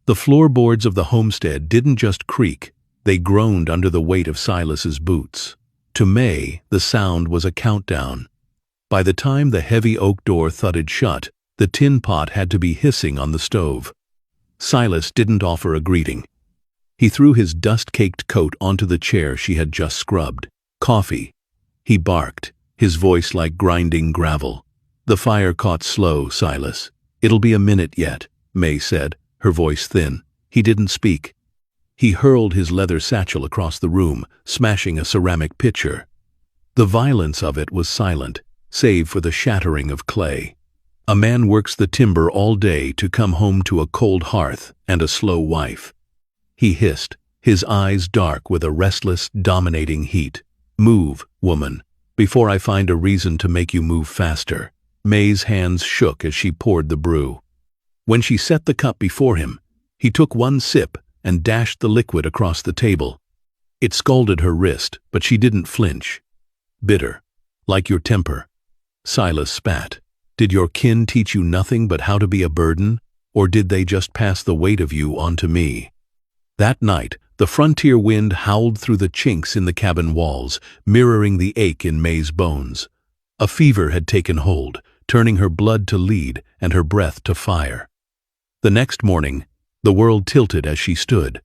The floorboards of the homestead didn't just creak, they groaned under the weight of Silas's boots. To May, the sound was a countdown. By the time the heavy oak door thudded shut, the tin pot had to be hissing on the stove. Silas didn't offer a greeting. He threw his dust-caked coat onto the chair she had just scrubbed. "Coffee," he barked, his voice like grinding gravel. "The fire caught slow, Silas. It'll be a minute yet," May said, her voice thin. He didn't speak. He hurled his leather satchel across the room, smashing a ceramic pitcher. The violence of it was silent, save for the shattering of clay. A man works the timber all day to come home to a cold hearth and a slow wife. He hissed, his eyes dark with a restless, dominating heat. "Move, woman, before I find a reason to make you move faster." May's hands shook as she poured the brew. When she set the cup before him, he took one sip and dashed the liquid across the table. It scalded her wrist, but she didn't flinch. "Bitter, like your temper." Silas spat. "Did your kin teach you nothing but how to be a burden, or did they just pass the weight of you onto me?" That night, the frontier wind howled through the chinks in the cabin walls, mirroring the ache in May's bones. A fever had taken hold, turning her blood to lead and her breath to fire. The next morning, the world tilted as she stood.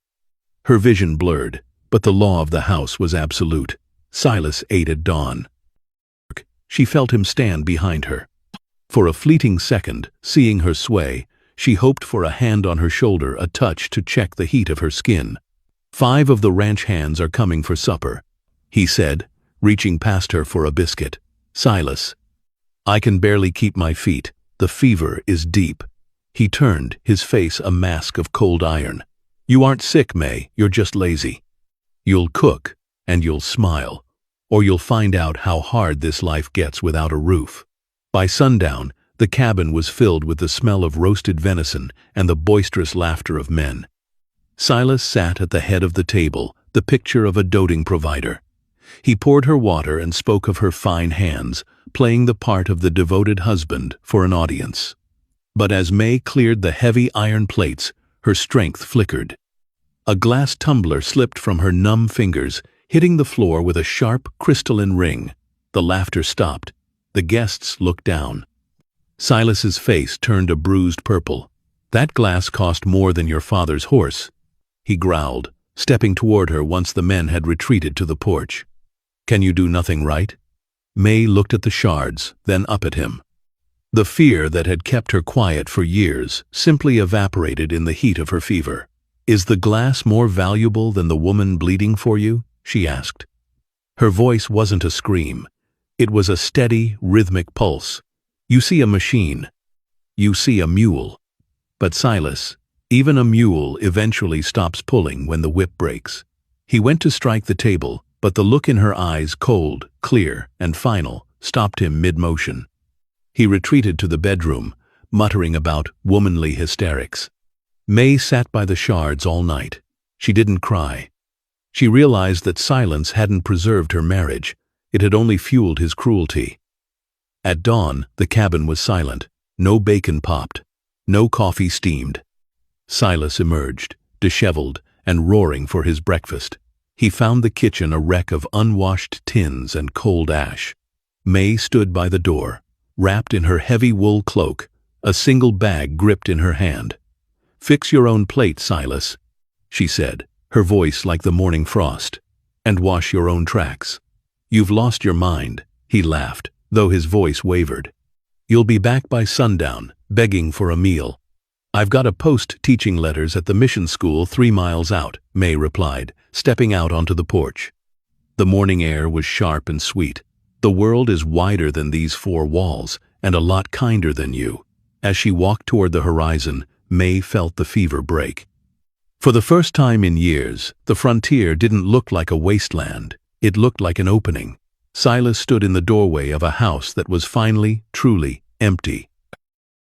Her vision blurred, but the law of the house was absolute. Silas ate at dawn. She felt him stand behind her. For a fleeting second, seeing her sway, she hoped for a hand on her shoulder, a touch to check the heat of her skin. "5 of the ranch hands are coming for supper," he said, reaching past her for a biscuit. "Silas, I can barely keep my feet. The fever is deep." He turned, his face a mask of cold iron. "You aren't sick, May, you're just lazy. You'll cook, and you'll smile, or you'll find out how hard this life gets without a roof." By sundown, the cabin was filled with the smell of roasted venison and the boisterous laughter of men. Silas sat at the head of the table, the picture of a doting provider. He poured her water and spoke of her fine hands, playing the part of the devoted husband for an audience. But as May cleared the heavy iron plates, her strength flickered. A glass tumbler slipped from her numb fingers, hitting the floor with a sharp, crystalline ring. The laughter stopped. The guests looked down. Silas's face turned a bruised purple. "That glass cost more than your father's horse," he growled, stepping toward her once the men had retreated to the porch. "Can you do nothing right?" May looked at the shards, then up at him. The fear that had kept her quiet for years simply evaporated in the heat of her fever. "Is the glass more valuable than the woman bleeding for you?" she asked. Her voice wasn't a scream. It was a steady, rhythmic pulse. "You see a machine. You see a mule. But Silas, even a mule eventually stops pulling when the whip breaks." He went to strike the table, but the look in her eyes, cold, clear, and final, stopped him mid-motion. He retreated to the bedroom, muttering about womanly hysterics. May sat by the shards all night. She didn't cry. She realized that silence hadn't preserved her marriage. It had only fueled his cruelty. At dawn, the cabin was silent. No bacon popped. No coffee steamed. Silas emerged, disheveled and roaring for his breakfast. He found the kitchen a wreck of unwashed tins and cold ash. May stood by the door, wrapped in her heavy wool cloak, a single bag gripped in her hand. "Fix your own plate, Silas," she said, her voice like the morning frost, "and wash your own tracks." "You've lost your mind," he laughed, though his voice wavered. "You'll be back by sundown, begging for a meal." "I've got a post teaching letters at the mission school 3 miles out," May replied, stepping out onto the porch. The morning air was sharp and sweet. "The world is wider than these 4 walls, and a lot kinder than you." As she walked toward the horizon, May felt the fever break. For the first time in years, the frontier didn't look like a wasteland. It looked like an opening. Silas stood in the doorway of a house that was finally, truly empty.